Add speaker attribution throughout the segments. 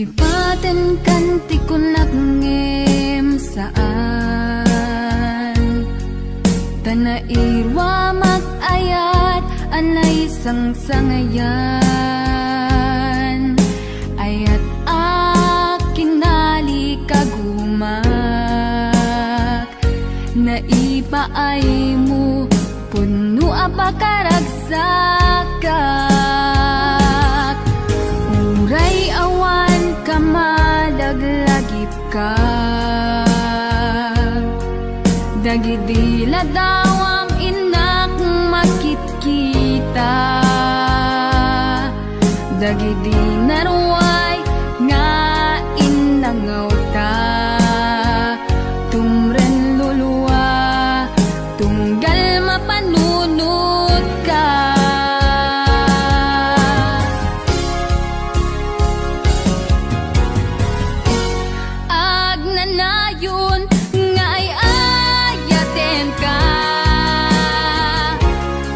Speaker 1: Lipaten kanti ko nakngem saan Tanairwa mag-ayat anay sang-sangayan Ayat akinali kagumak Naipaay mo puno apakaragsakak Uray awan kamadaglagip ka Dagidila dawam inak makitkita Dagidi naruay nga inangaw ta Tumren luluwa tunggal mapanunod ka Agnanayon nga ay ayaten ka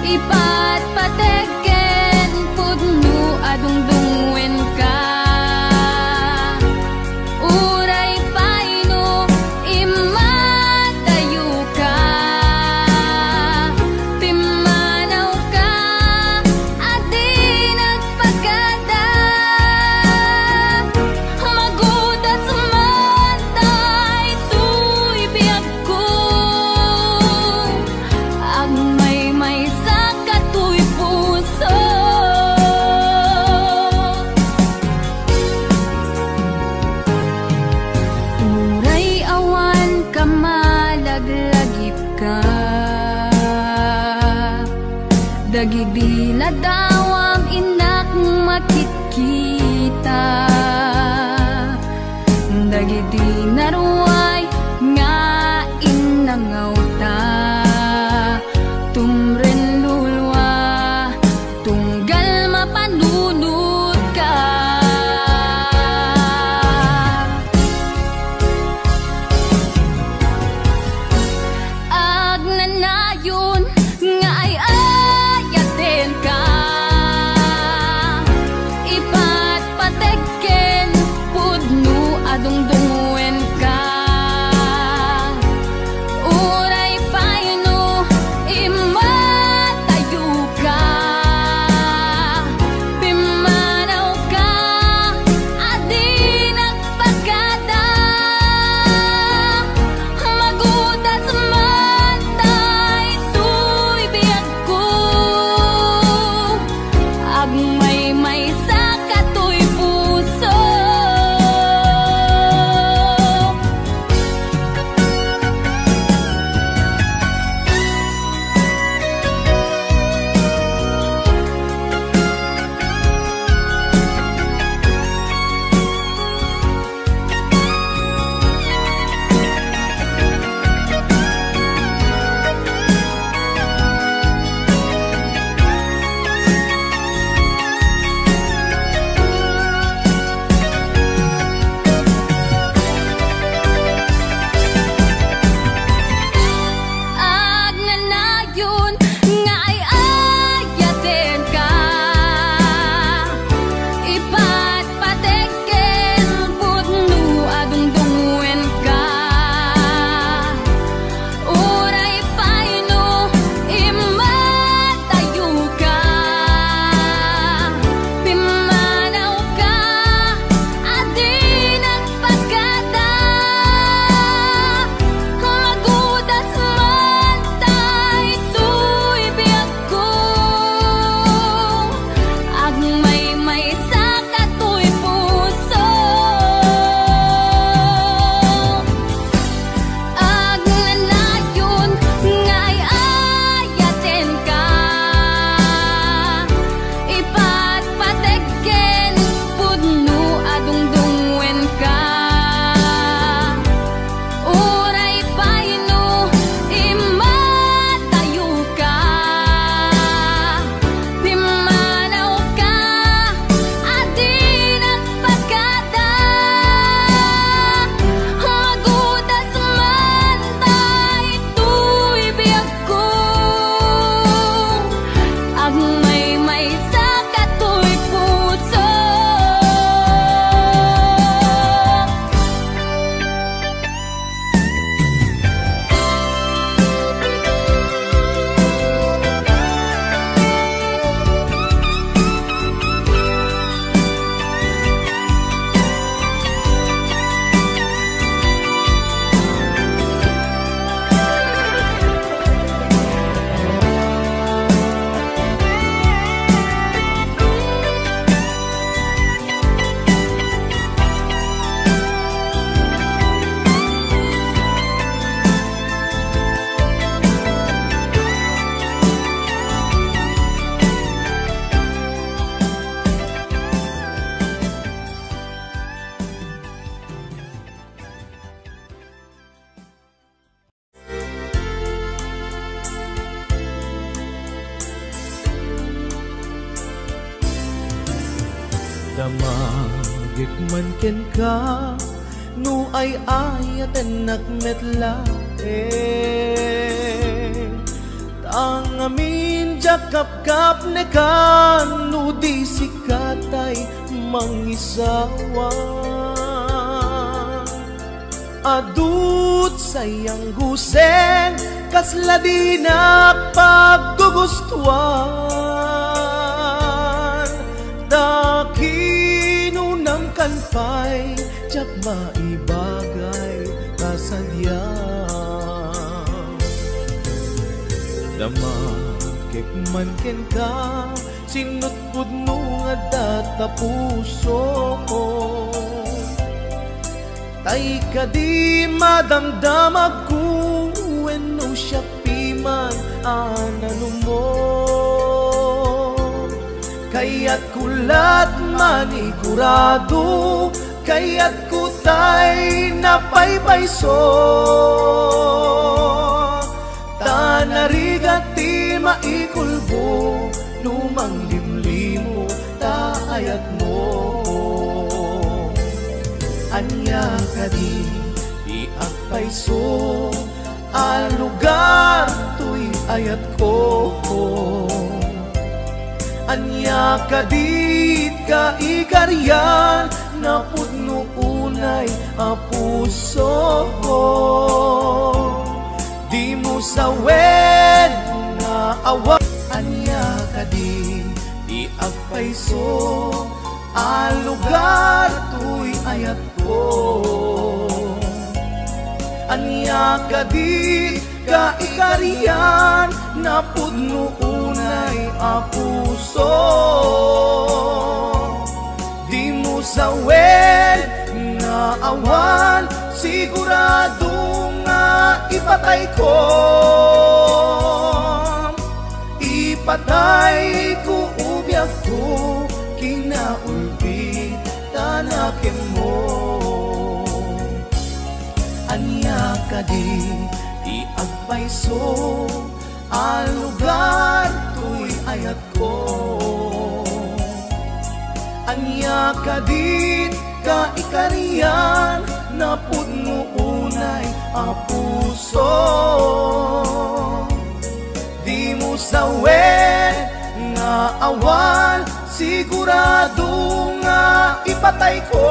Speaker 1: Ipatpateken pudno adungdungwen ka Uray paino imatayo ka Timanaw ka at di nagpagada Magudas man tay tuy biyag ko Ang may sa katuy puso Uray awan kamalaglagip ka Dagidila dawam inak makitkita Dagidi naruay nga inangaw ta Tumren lulwa tunggal mapanunod ka Agnanayon nga ay ayaten ka Ipatpateken pudno adungdungwen ka
Speaker 2: Damagik man ken ka nu ay ayaten nakmetla Tang amin jakap-kap ne kan nu di sikatay mangisawa Adut sayang guseng kasla di paggugustuhan Dakinunang kanpay jak maibagay kasadya Damakik man ken ka sinutpud mo nga data puso Tay ka di madamdamag ko wenno siya piman anano mo Kaya't kulat manigurado Kaya't kutay napaypayso Tanarigati maikulbo Lumang limlimo taayat mo Anya ka di agpayso Ang lugar to'y ayat ko Anya ka di ka ikaryan Na pudno unay a puso Di mo sawen nga awa Anya ka di agpayso Ang lugar to'y ayat ko Anya ka di ka ikarian Na pudno unay a puso Di mo sawen nga awan Sigurado nga ipatay ko Ipatay ko ubyak ko Kinaulpit tanakin mo Anya ka di agpayso Ang lugar to'y ayat ko Anya ka di ka ikarian Na pudno unay a puso Di mo sawen nga awan Sigurado nga ipatay ko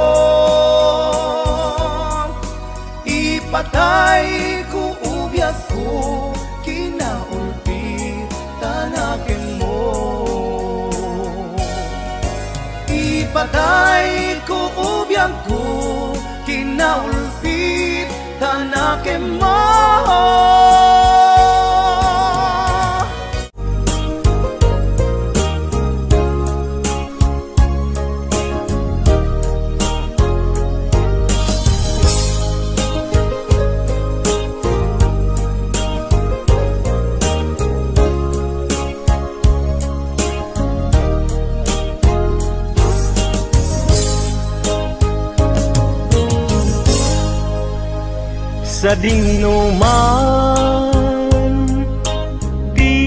Speaker 2: Ipatay ko ubyak ko Kinaulpit tanakin mo Ipatay ko ubyak ko Kinaulpit tanakin mo
Speaker 3: Sa dinuman di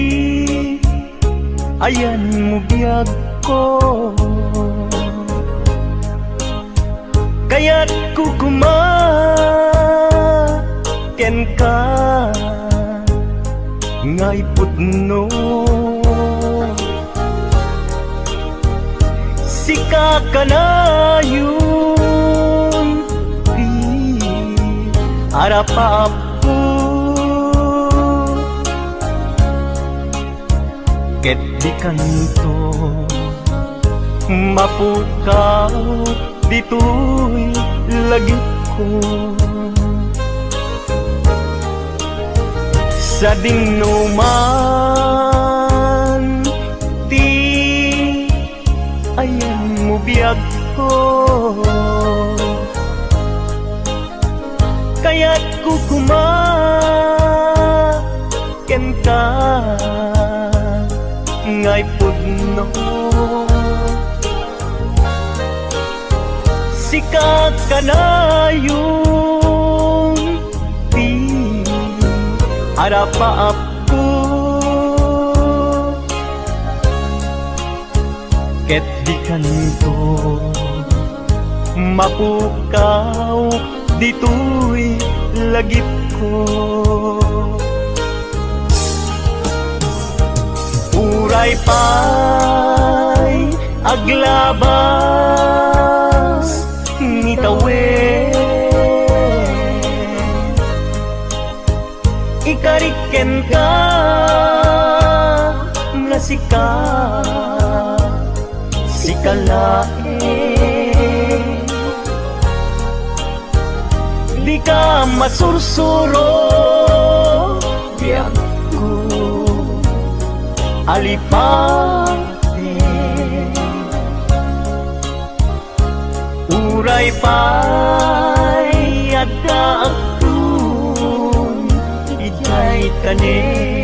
Speaker 3: ayan mo biyag ko Kaya't kukumaken ka Ngay pudno Sika ka na yun Arapapu ket di kanto mapukaw dito'y lagip ko sa dinuman ti ayan mo biyag ko kaya't kukumaken ka ngay pudno sikat ka na yung di arapaap ko ket di kanto mapukaw dito'y lagip ko. Uray pa'y aglabas ni tawen, ikariken ka nga sikalae. Di ka masursuro biyak ko alipate. Uray pa'y adda akun ijay tanin.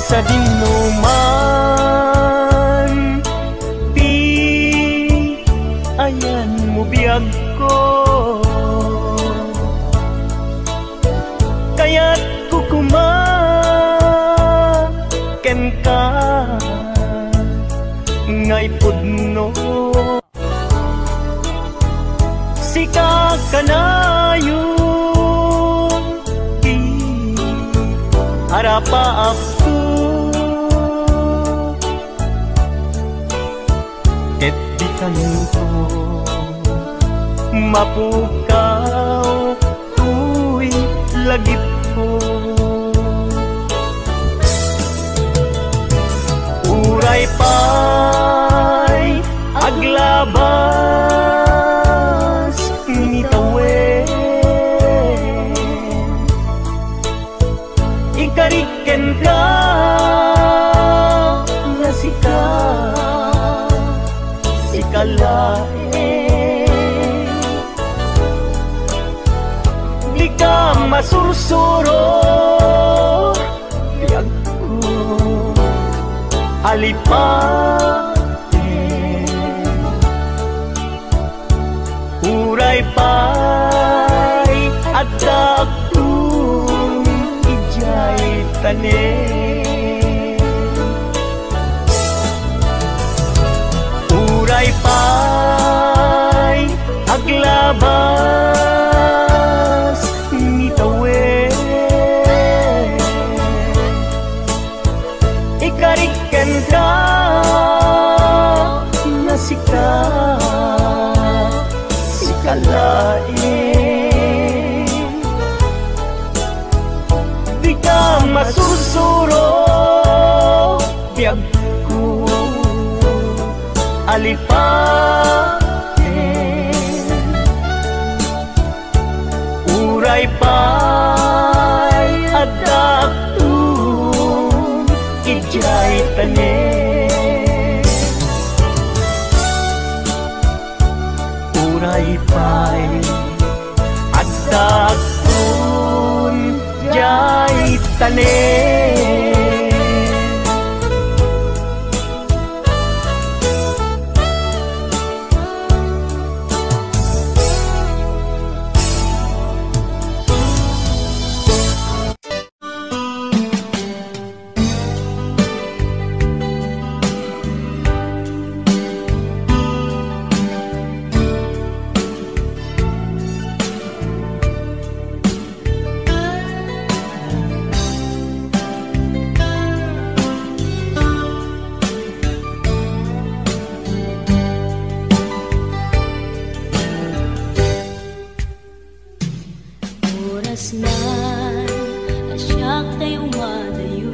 Speaker 3: Sa dinuman di ayan mo biyag ko, kaya't kukumaken ka ngay pudno. Sika kanayon di harapa ako, ket di kanto mapukaw tuy lagip ko. Uray pa'y aglabas ni tawen, ikariken ka nga sikalae. Di ka masursuro biag ko alipate. Uray pa'y adda akun ijay tanin. Uray pa'y aglabas ni tawen, ikariken ka nga sikalae. Di ka masursuro biag ko alipate. Uray pa'y adda akun ijay tanin. Uray pa'y adda akun ijay tanin.
Speaker 1: Asyak tayo madayo,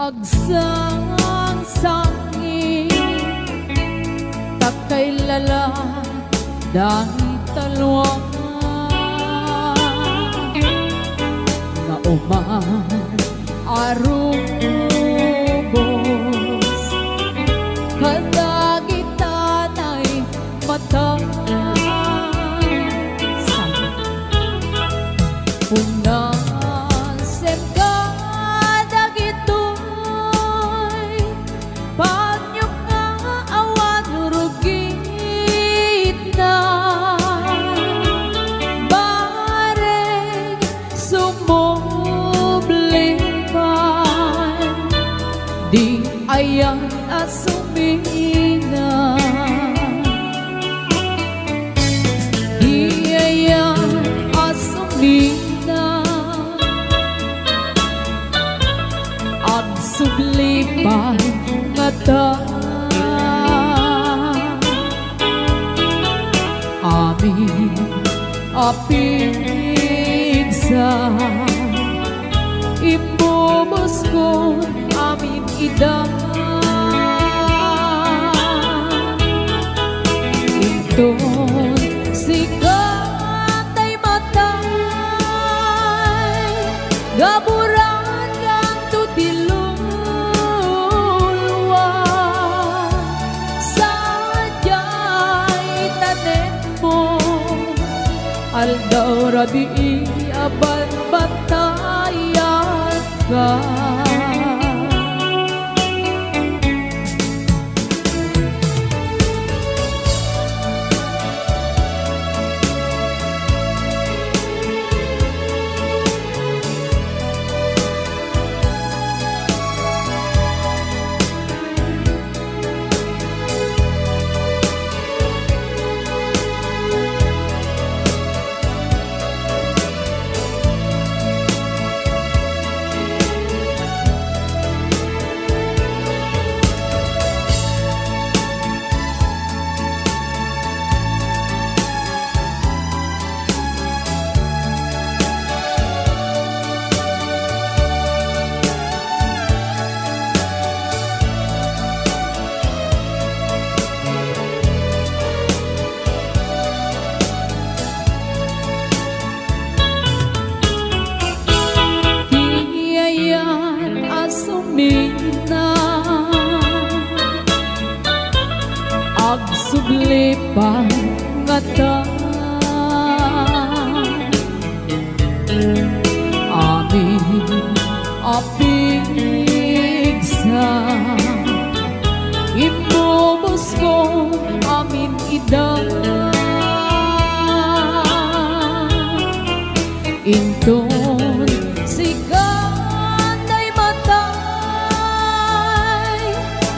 Speaker 4: agsang sangi takay lala dahil talwa na uman arubos kadagitan ay mata unasem ka dagitoy panyok nga awan rugit na bareng sumublipan di ayan asumina di ayan asumina sublipan mata amin apigsa ibubos ko amin ida inton sikatay matay gaburan kang tutilo aldaw rabi aban batayan ka sublipan ngata amin apigsa ibubos ko amin ida inton sikatay matay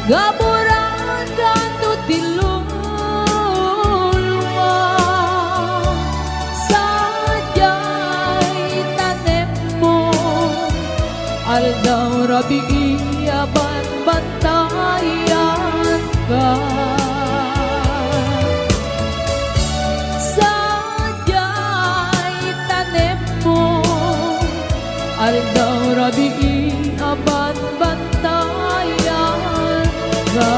Speaker 4: gaburan kan tutilo aldaw rabi aban batayan ka sadyay tanem mo aldaw rabi aban batayan ka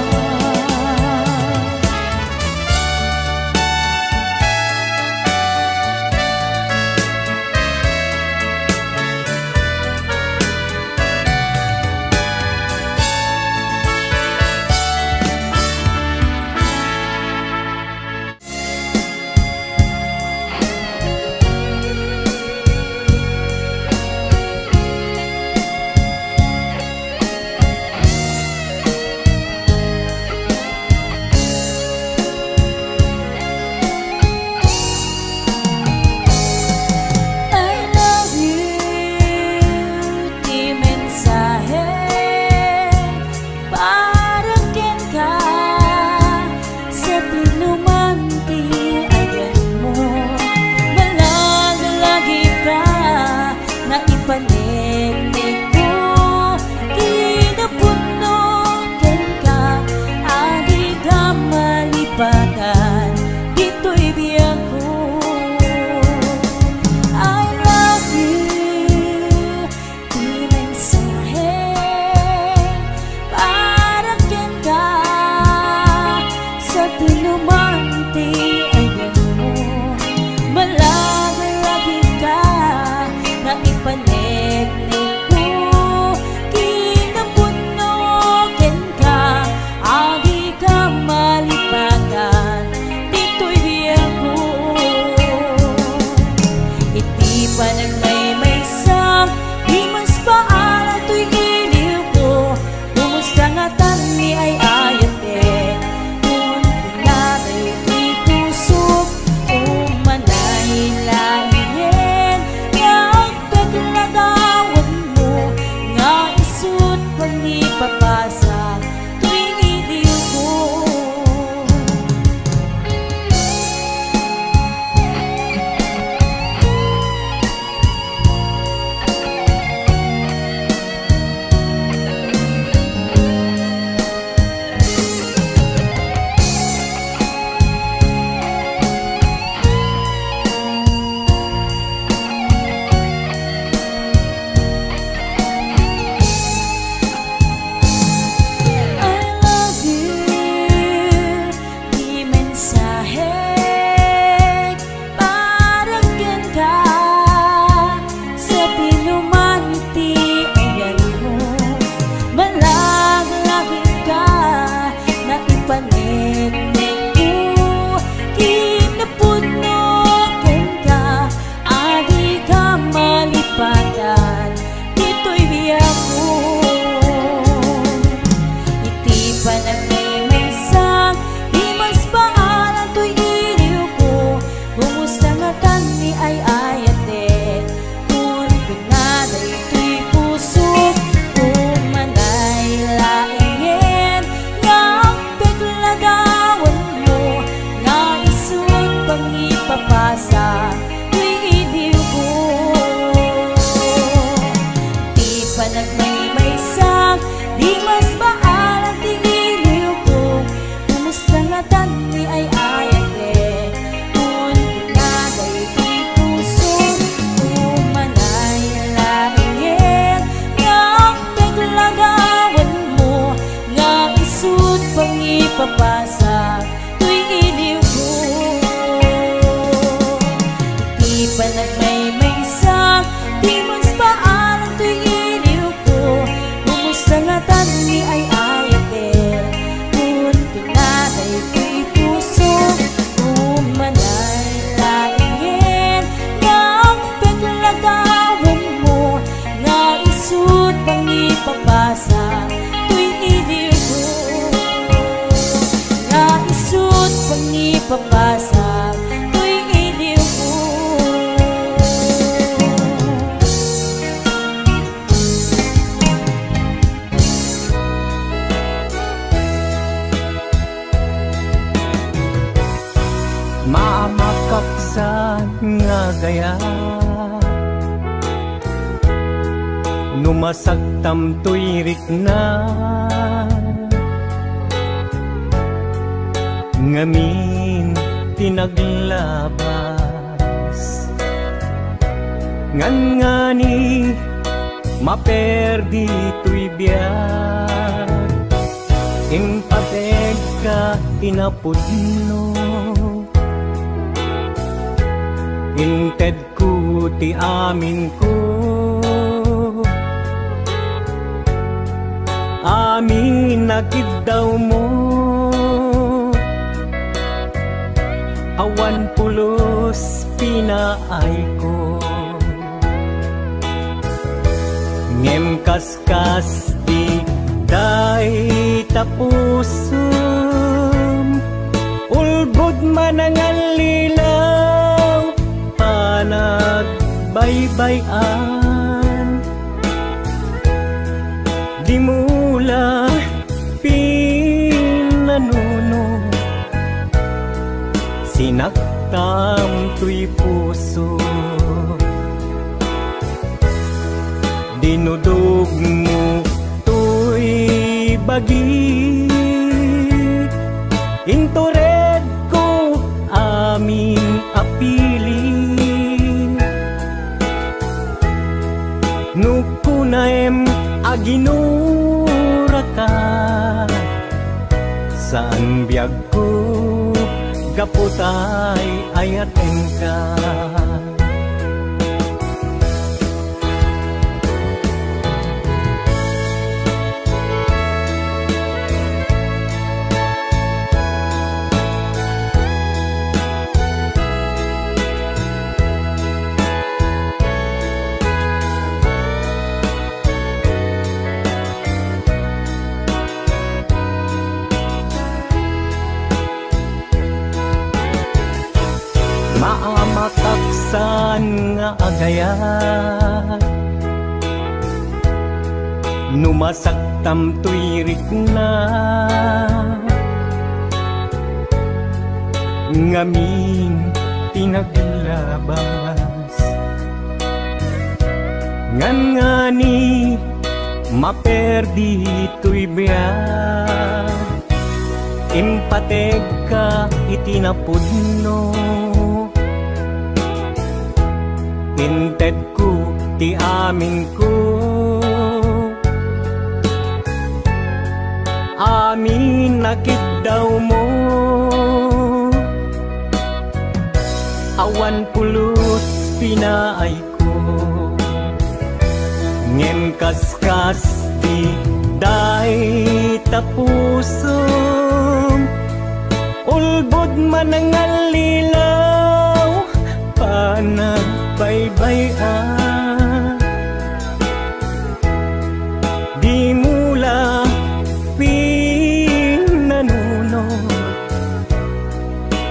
Speaker 5: panagmaymaysang di mas paalan to'y iliw ko. Kumusta nga tani ay ayate kung pinatay to'y pusok umanay laingen yang pagladawag mo nga isut pagipapasa to'y iliw ko. Papasa to'y iliw ko. Di pa nagmaymaysang di mas maalang tigiliw ko. Kumusta nga tani ay ayate kung pinaday to'y puso umanay laingen nga paglagawan mo nga isut pangipapasa to'y iliw ko. Panagmaymaysang di mas paalang to'y iliw ko. Kumusta nga tani ay ayate kung pinatay to'y puso umanay laingen nga paglagawan mo nga isut pangipapasa to'y iliw ko. Nga isut pangipapasa
Speaker 3: maamakaksan nga gaya numasagtam to'y rikna ngamin tinaglabas ngan ngani maperdi to'y biyag impateg ka inapudno inted ko ti amin ko amin nakid daw mo awan pulos pinaay ko ngem kaskas di day tapusum ulbod manangalilaw panagbaybayan di mula pinanuno sinaktam to'y puso dinudog mo to'y bagi intured ko aming apili nukunaem aginura ka saan biyag ko kaputay ayaten ka agayat numasaktam tuirik na ngamin pinaglabas ngan ngani maperdi tuy biyak impateg ka itinapudno inted ko ti amin ko amin nakit daw mo awan pulut pinaay ko ngem kaskas ti day tapusong ulbod manangalilaw panagbaybayan di mula pinanunod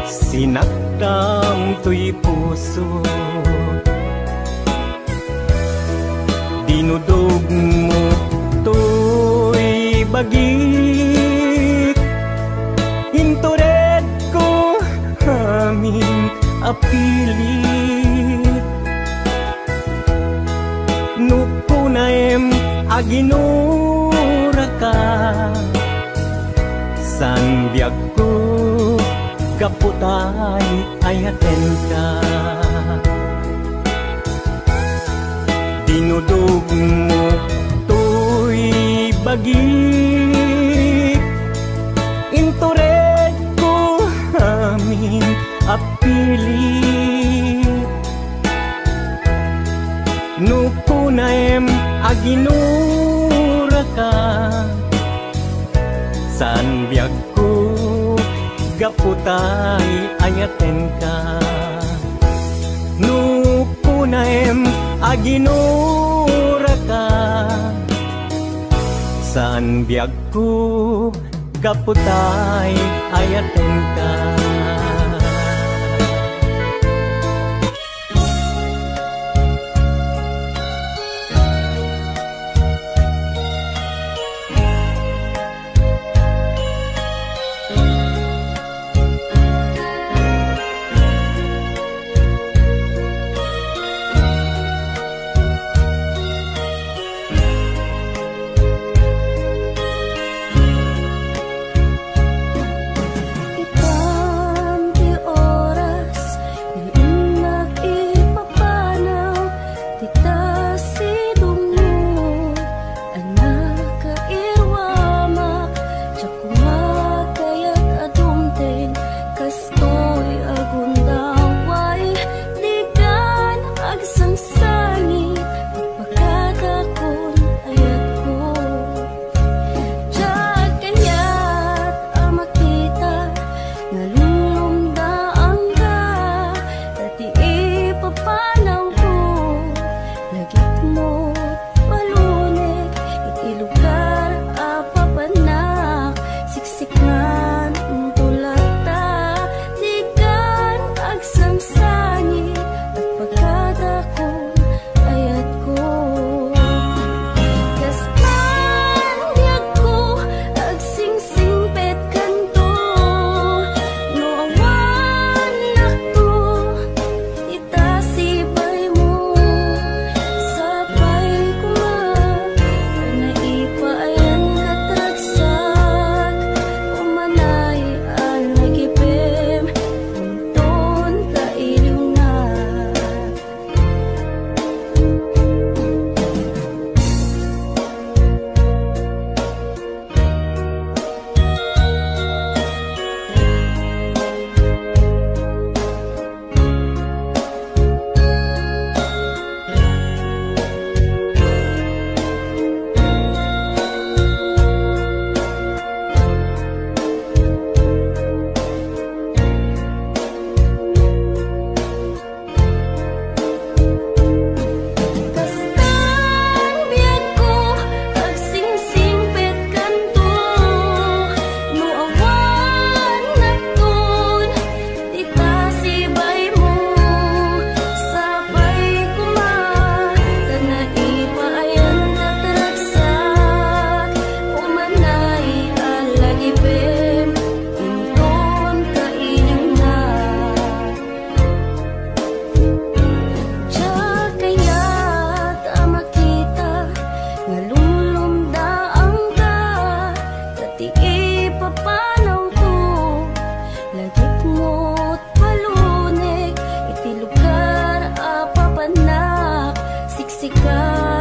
Speaker 3: sinaktam to'y puso dinudog mo to'y bagik intured ko aming apilit nukunaem aginura ka san biag ko kaputay ayaten ka dinudog mo to'y bagik intured ko aming apilit nukunaem aginura ka san biag ko gaputay ayaten ka nukunaem aginura ka san biag ko gaputay ayaten ka
Speaker 1: Ikaw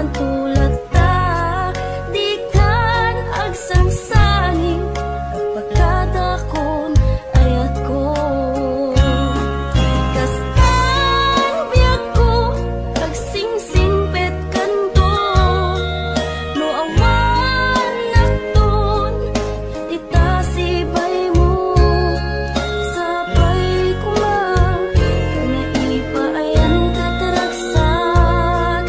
Speaker 1: pantulad ta, di kan agsangsaning pagkadakon ayat ko. Kastan biyak ko agsingsingpet kanto, no awan nakton itasibay mo sabay kuma kanaipayan kataragsak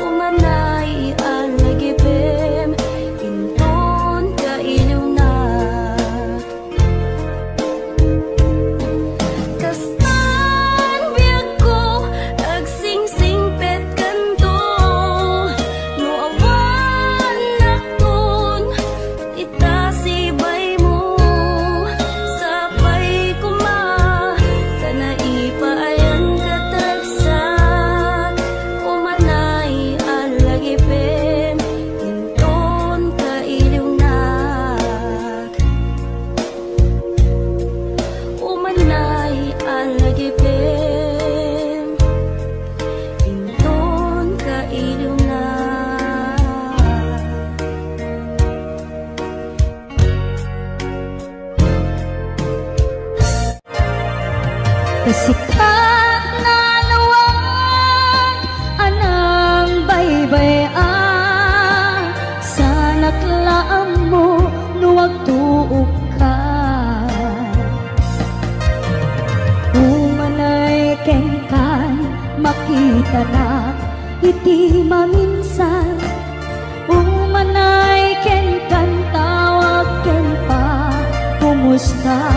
Speaker 1: umanay alagipem inton kailiw na. Kastan biyak ko agsingsingpet kanto, no awan nakton itasibay mo sabay kuma kanaipayan kataragsak umanay alagipem inton kailiw na. Umanay alagipem inton kailiw na.
Speaker 6: Kasikat na lawag anang baybayan, sa naklaan mo nuwag tuog ka. Umanay kengkan makita na iti maminsan, umanay kengkan tawag ken pa kumusta.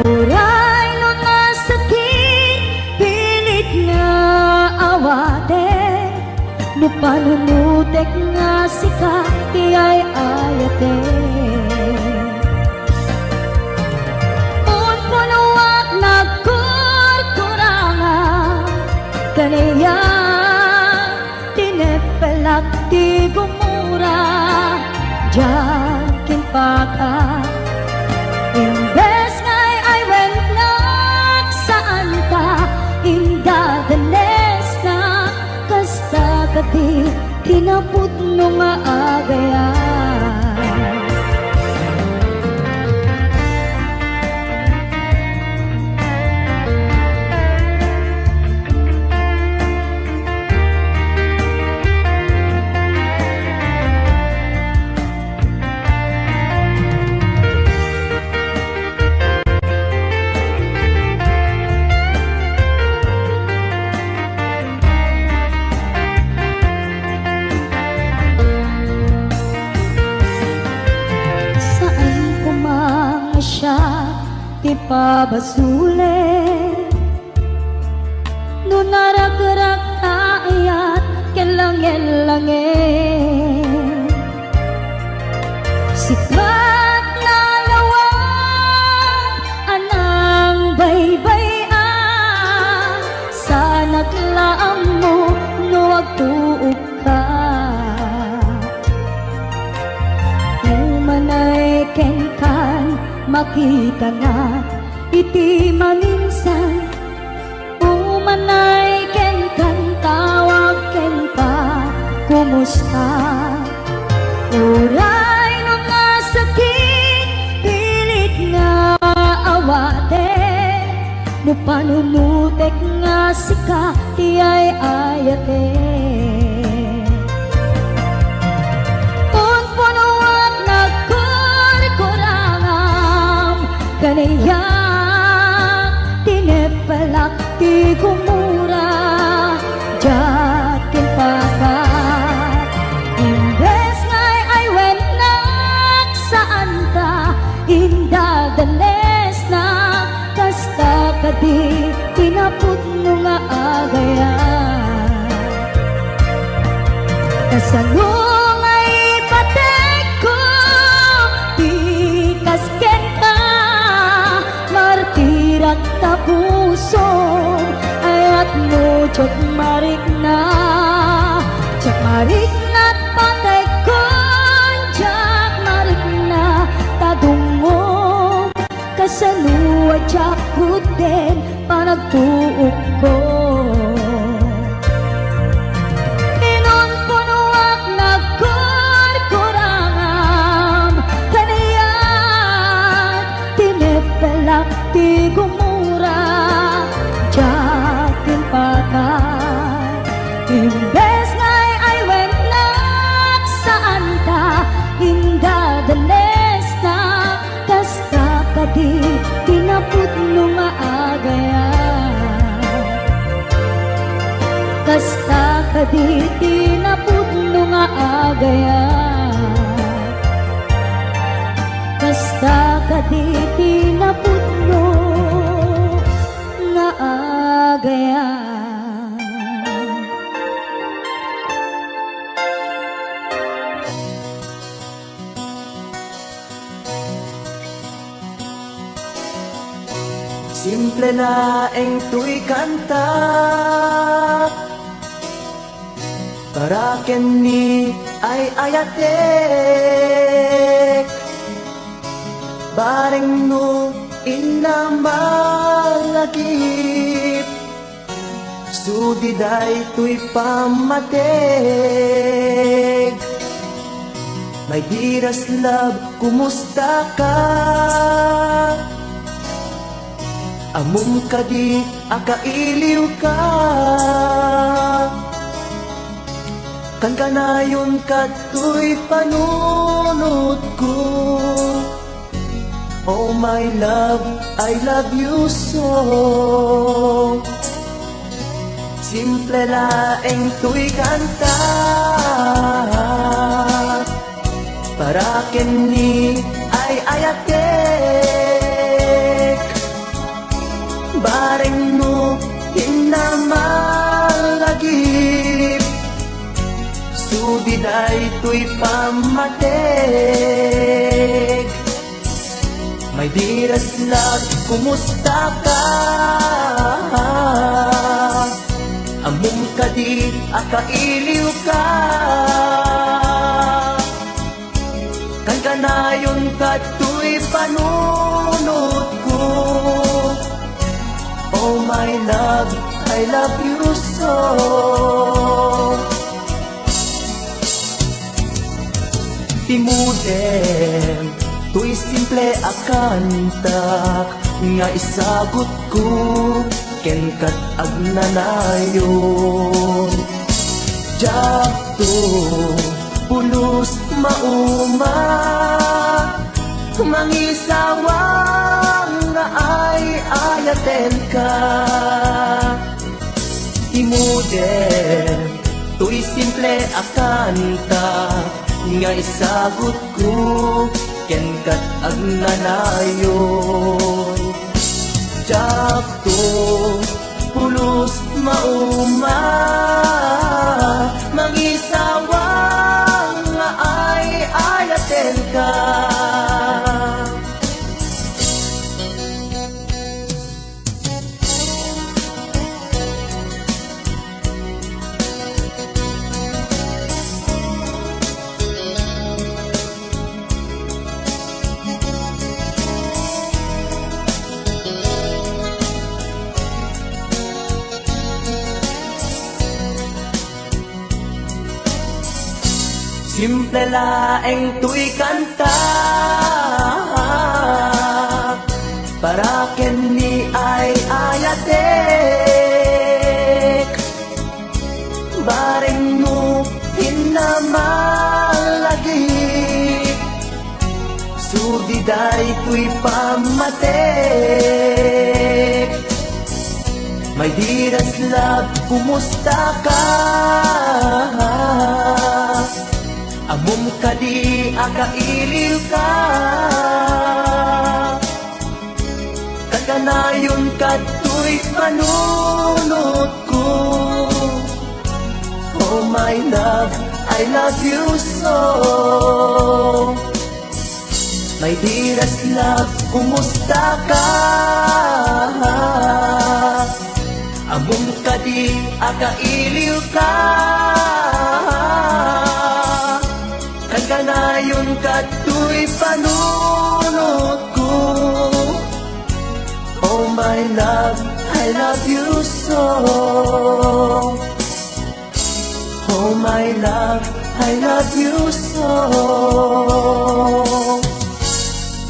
Speaker 6: Uray no nasakit, pilit nga awate, no panunutek nga sika, di ay ayate. Unpunuwak nagkurkuranga, kaniya tinepelak di gumura, jakin paka. Imbes ngay ay wennak saan ta, indadanes na kasta kati kinaput no maagayan. Di pabasule no naragrak kaayat kelangin-langin, sikat na lawag anang baybayan, sa naglaam mo nuwag tuog ka. Umanay kengkan makita na iti maminsan, umanay ken kan tawag ken pa kumusta. Uray no nasakit, pilit nga awate, no panunutek nga sika, di ay ayate. Unpunuwak nagkurkurangam, kaniya tinepelak di gumura, jakin paka. Imbes ngay ay wennak saan ta, indadanes na kasta kadi kinaput no nga agayan. Kasanong ay patek ko, di kasken ka, martirak tapuso, ayat mo chok marik na, chok marik na patek ko, chok marik na tadungo, kasaluwa chok kuten panagtuok ko. Inon Imbes ngay ay wenak saan ka indadanes na kasta ka di tinaput no maagaya kasta ka di tinaput no maagaya kasta ka di tinaput no maagaya.
Speaker 2: Simple na ang tuy kanta para kini ay ayatek bareng no inamalagip sudiday tuy pamatek. My dearest love, kumusta ka? Amom ka di akailiw ka kan kanayon kato'y panunod ko. Oh my love, I love you so. Simple laeng to'y kanta para kini ay ayatek bareng no hinamalagip sudiday to'y pamatek. My dearest love, kumusta ka? Amom ka di akailiw ka kan kanayon kato'y panunod ko. Oh my love, I love you so. Timudem, to'y simple akantak nga isagot ko ken kat agnanayon. Jakto pulos mauma mangisawang nga ay ayaten ka. Imudem, to'y simple akanta nga isagot ko ken kat agnanayon. Jakto pulos mauma mangisawang nga ay ayaten ka. Simple laeng to'y kanta para kini ay ayatek bareng no hinamalagip sudiday to'y pamatek. My dearest love, kumusta ka? Amom ka di akailiw ka kan kanayon kato'y panunod ko. Oh my love, I love you so. My dearest love, kumusta ka? Amom ka di akailiw ka kan kanayon kato'y panunod ko. Oh my love, I love you so. Oh my love, I love you so.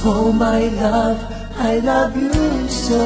Speaker 2: Oh my love, I love you so.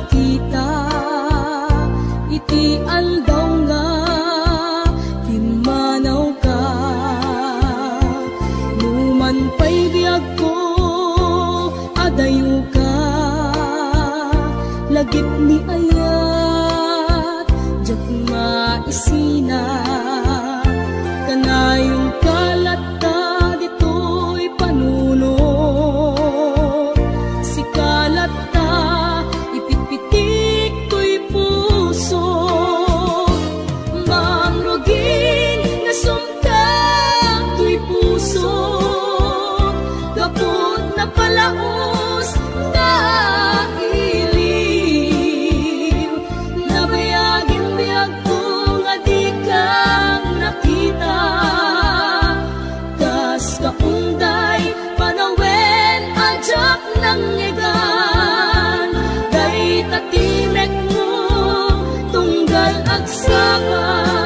Speaker 4: nakita iti aldaw nga timanaw ka. Numan pa'y biyag ko adayo ka, lagip ni ayat jak maisina. Kanayong kalat ka dito'y panuno, si kalat ka ipitpitik ko'y puso. Mangrugin nga sumtang ko'y puso, kaput na palaos nga iliw. Nabayagin biyag ko nga di kang nakita, kas kaunday panawen ajak ng ngegan. Day tatimek mo tunggal agsakan.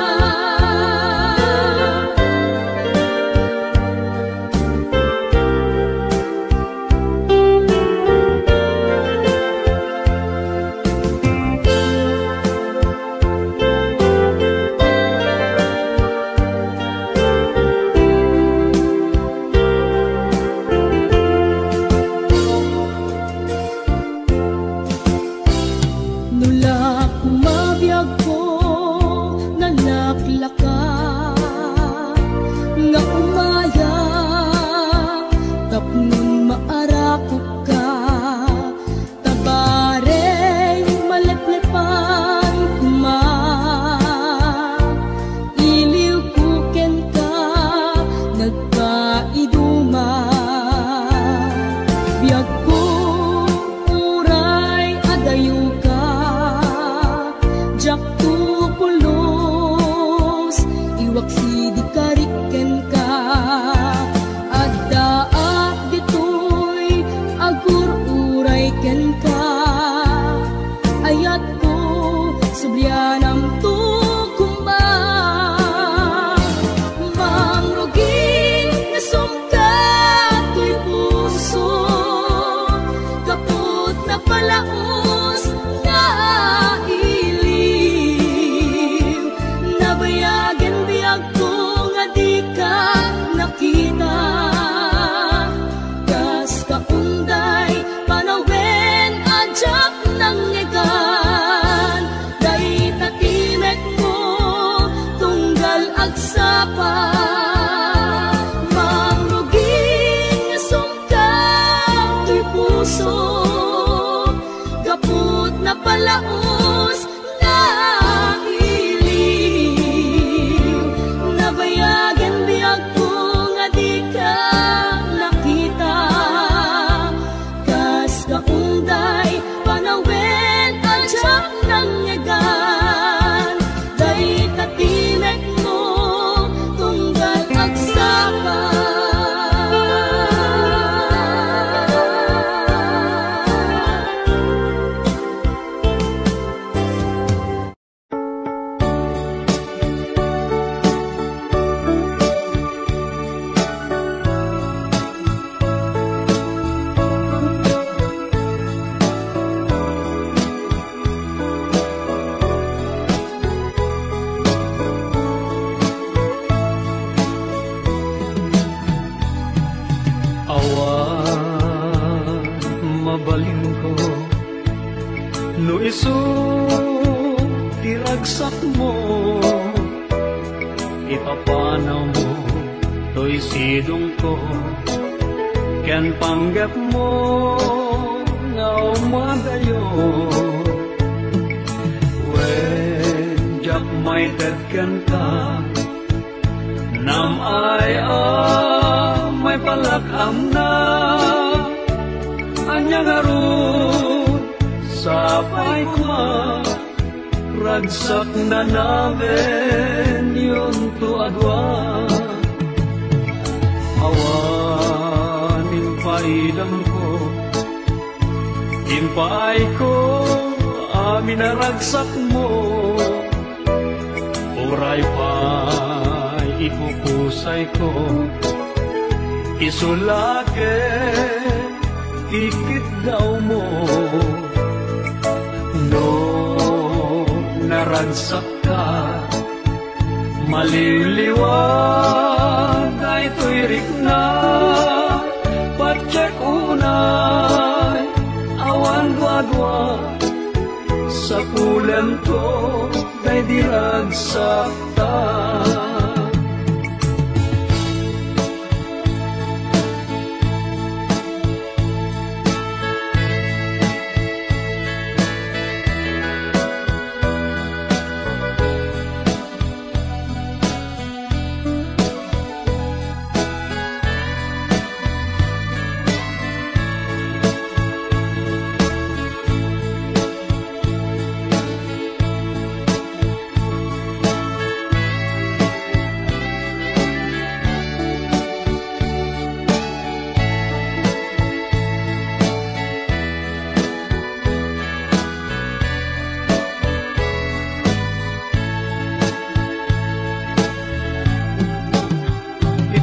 Speaker 4: Nula kumabiyag ko nalaklaka, nga umaya tapnon maarakop ka. Tabareng maleplepan kuma, iliw kuken ka nagkaiduma. Biyag ko uray adayo ka, jak tupulos iwak sidi kariken ka. Addaak dito'y agur uray ken ka, ayat ko sublianam tukumba. Mangrugin nga sumkat ko'y puso, kaput na palaos nga iliw. Nabayagin biyag ko nga di ka nakita, kas kaunday panawen ajak ng ngegan. Day tatimek mo tunggal agsapa. Mangrugin nga sumkat ko'y puso, kaput na palaos nga iliw. Nabayagin biyag ko nga di ka nakita, kas kaunday panawen ajak ng ngegan. Day tatimek mo tunggal agsapa.
Speaker 3: Awan mabalin ko no isu tiragsak mo, ipapanaw mo to'y sidong ko, ken panggap mo nga umadayo. When jak may tedken ka nam ay may palakam na anyang arun sapay kuma, ragsak na namin yun tuadwa. Awan impaidam ko, impay ko amin na ragsak mo. Uray pa'y ipupusay ko, isulake ikit daw mo.
Speaker 7: naragsak ka. Maliliwag ay tuwirik na, patsek unay, awan dwa-dwa, sa pulan to, day diragsak ta.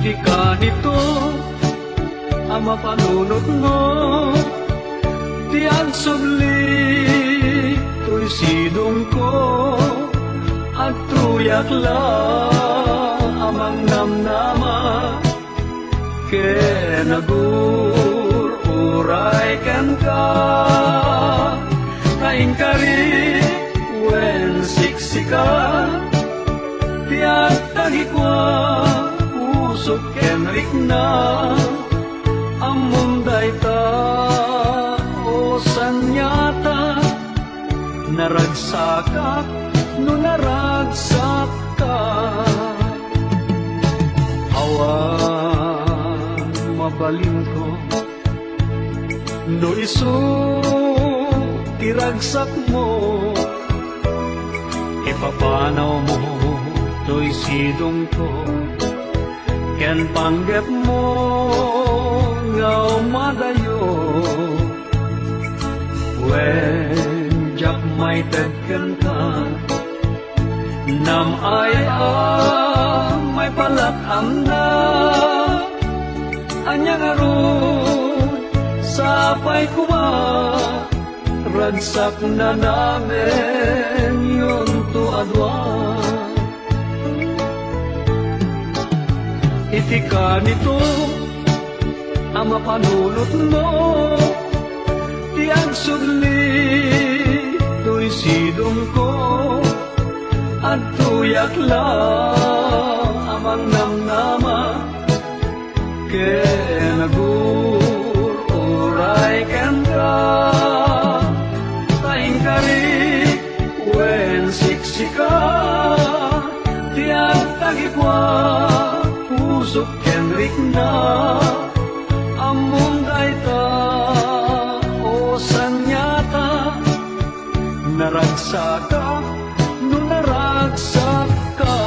Speaker 7: Iti ka nito ang mapanunot mo, ti agsubli to'y sidong ko, at truyak la amang namnama, ke nagur-uray kan ka, kain kari wen siksika, ti agtagikwa usok kenrik na among dayta o sanyata naragsakak no naragsak ka. Awan mabalin ko no isu tiragsak mo, ipapanaw mo to'y sidong ko, ken panggap mo nga umadayo. When jak may tagkan ka, nam ay may palatam na, anyang aron sapay kuma, ragsak na namin yun to adwa. Iti ka nito ang mapanulot mo, ti agsudli to'y sidong ko, at tuyak la amang namnama, ke nagur-uray kan ka, taing kari wen siksika, ti agtagikwa usok kenrik na among dayta o sanyata naragsaka no naragsak ka.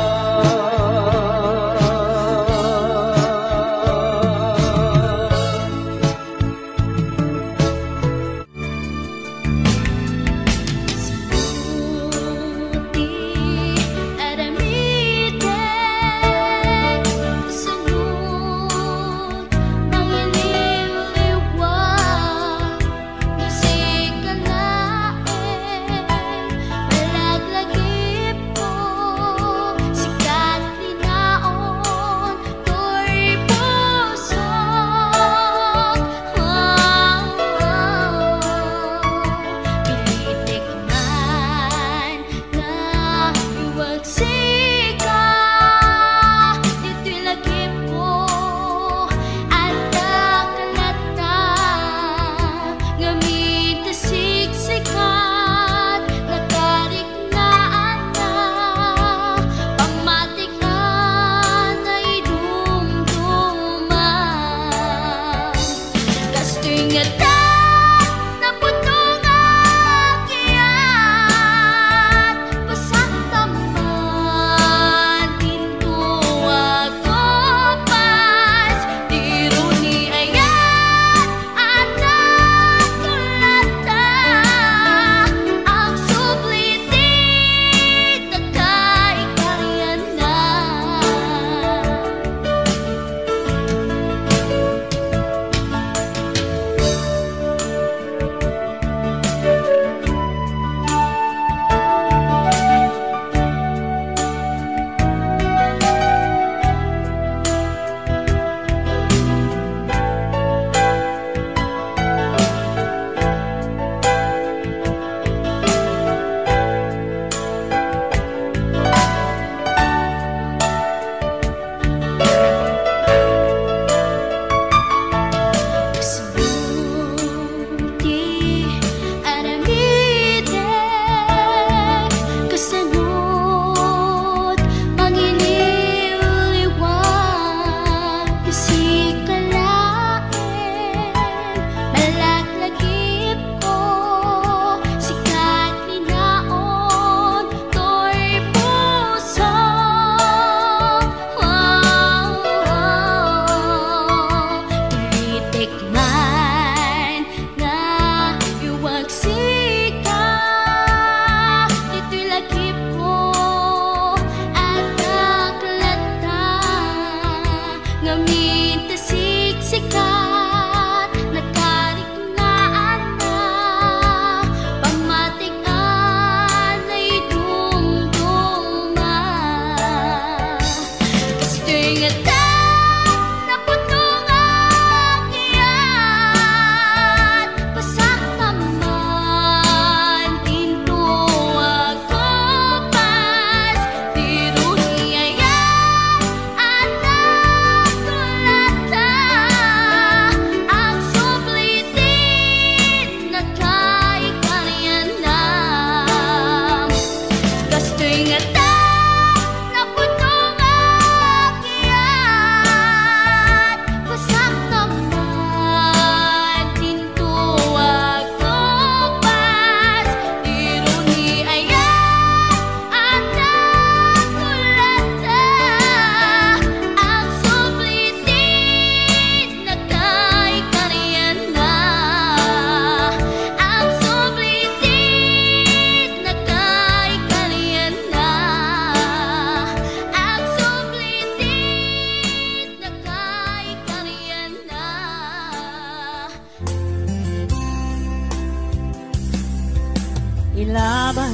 Speaker 5: sabar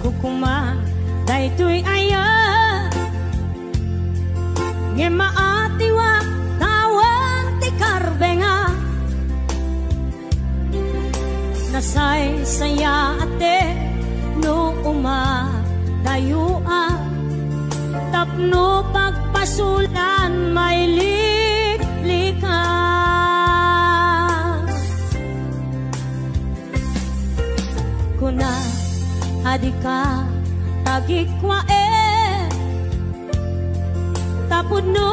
Speaker 5: kukuma daytoy aya nge maatiwa tawan ti karbenga nasay saya ate no uma dayua tapno pagpasulan may liklika kuna adika tagikwa tapod no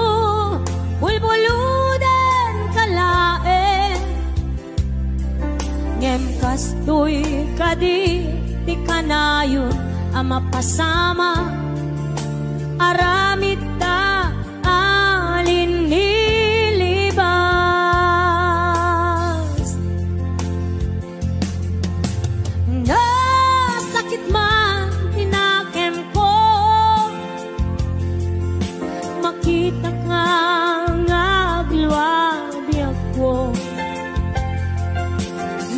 Speaker 5: bulbuludan kalae ngem kastoy kadi ti kanayon ama pasama aramid ta alin nilibas nasakit man tinakem ko makita ka ngagluwabi ako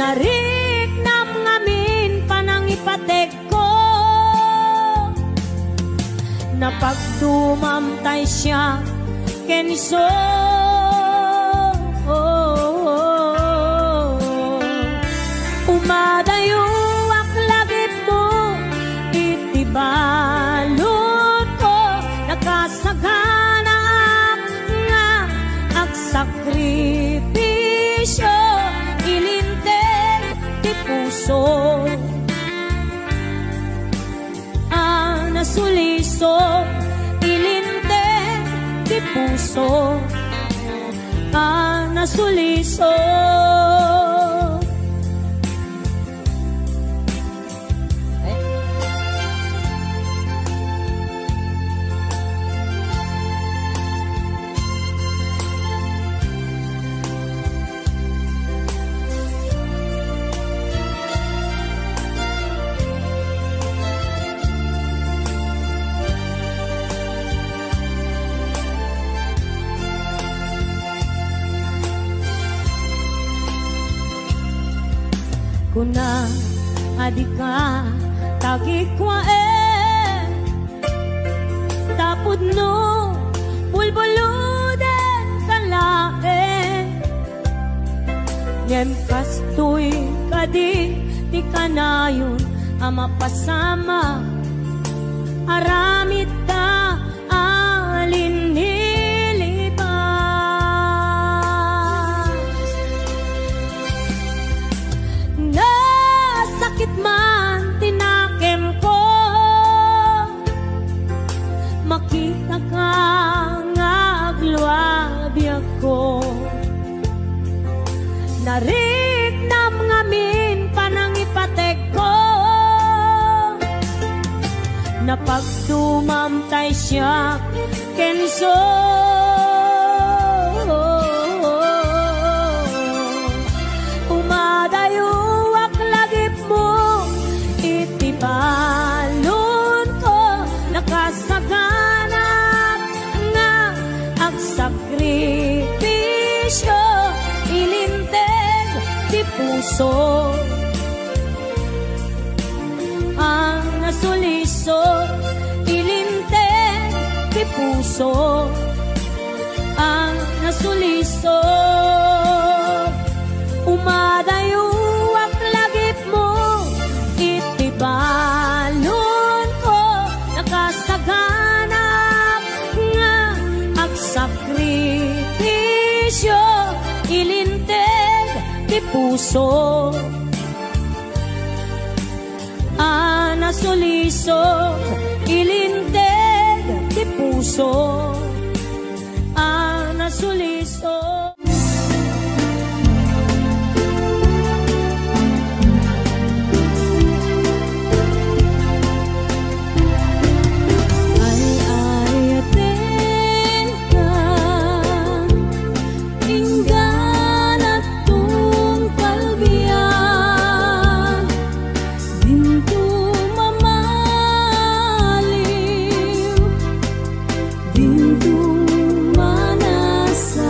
Speaker 5: nariknam ngamin panangipatek ko napagdumamtay siya kenso umadayo aklagip mo itibalot ko nakasagana nga aksakripisyo ilinter ti puso nasuliso ilinte di puso nasuliso kuna adika tagikwa tapod no bulbuludan kalae ngem kastoy kadi ti kanayon ama pasama aramid ta alin sakit man tinakem ko makita ka ngagluwabi ako nariknam ngamin panangipatek ko napagdumamtay siya kenso umadayo balon ko nakasaganap nga agsakripisyo ilinteg di puso ang nasuliso ilinteg di puso ang nasuliso umadayo balon ko nakasaganap nga agsakripisyo ilinteg di puso nasuliso ilinteg di puso nasuliso
Speaker 6: Bintu manasa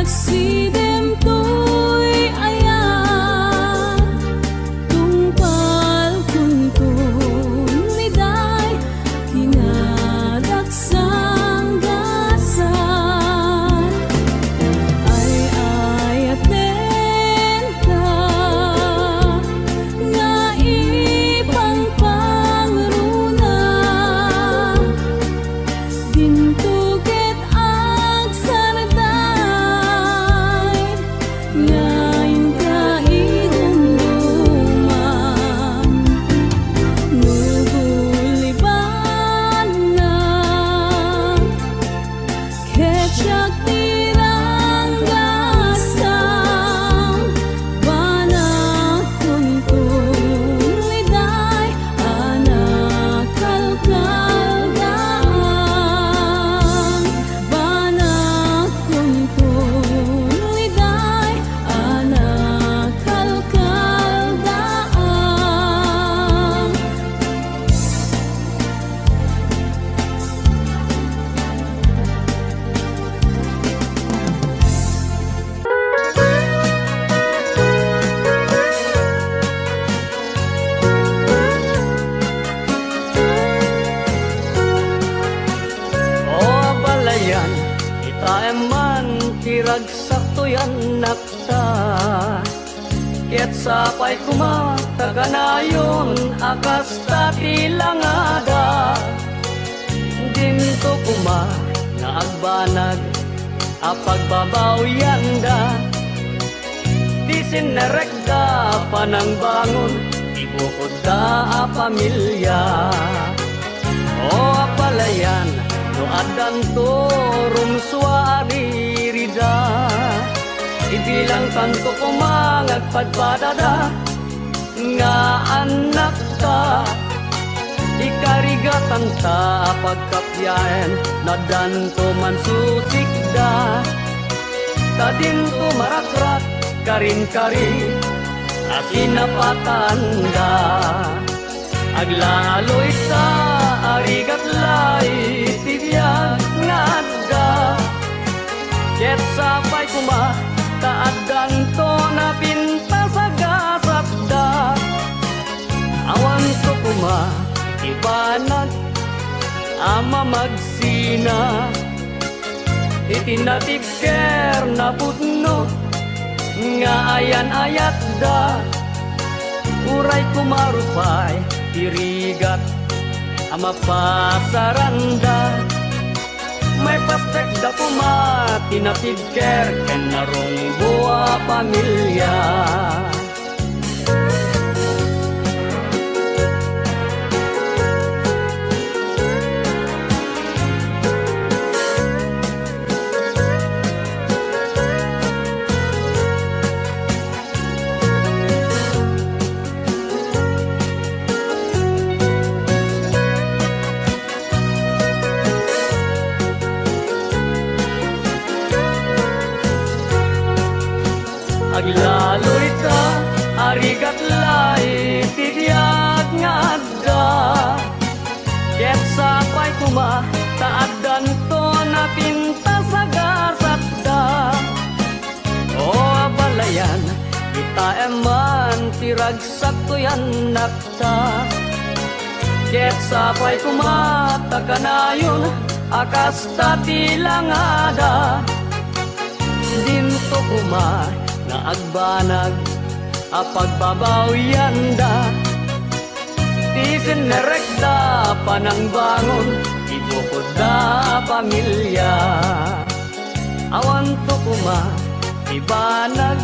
Speaker 5: Sidem to'y ayan, tungpal kuntun niday, kinadaksang gasan. Ay ayaten ka, nga ibang pangruna, dintuget ang sarday, ngayon ka idumduma. Nuguliban na, ketsak tirang gasang, banak kuntun liday, anak kalkalgaan. Banak kuntun liday, anak kalkalgaan.
Speaker 7: O balayan, itaeman tirag sakto yan nakta. Ket sapay kumata kanayon akas tati langada. Dinto kuma na agbanag apagbabaw yanda. Di sinerekda panang bangon, ibukod da a pamilya. O apalayan, no adan to rumsuari rida. Ibilang kanto ko mangagpadpadada, nga anak ta. Ikarigatan ta pagkapyaen, na danto man susikda. Tadin to marakrak, karin-kari, asinapatanda. Aglaloy sa arigat lay tibiyag ngadda. Ket sapay kuma taadan to na pinta sa gasapda. Awan to kuma ibanag ama magsina. Itinatiker na putno nga ayan-ayat da. Uray kumarupay tirigat ama pasaranda. May pastek da kuma tinatiker ken narong buwa pamilya. Aglaloy ta, arigat lay, tibiyag nga adda. Ket sapay kuma, taadan to na pinta sa gasatda. O abalayan, kita eman tiragsak to yan nakta. Ket sapay kuma, takanayon, akas tati langada. Dinto kuma, na agbanag apagbabaw yanda. Di sinerekda panang bangon, ibukod da pamilya. Awan to kuma ibanag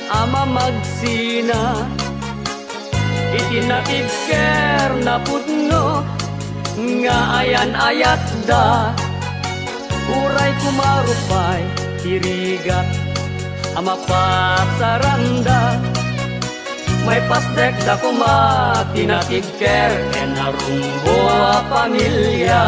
Speaker 7: ama magsina. Itinatiker na putno nga ayan-ayat da. Uray kumarupay tirigat ama pasaranda. May pastek da kuma tinatiker ken narumbo a pamilya.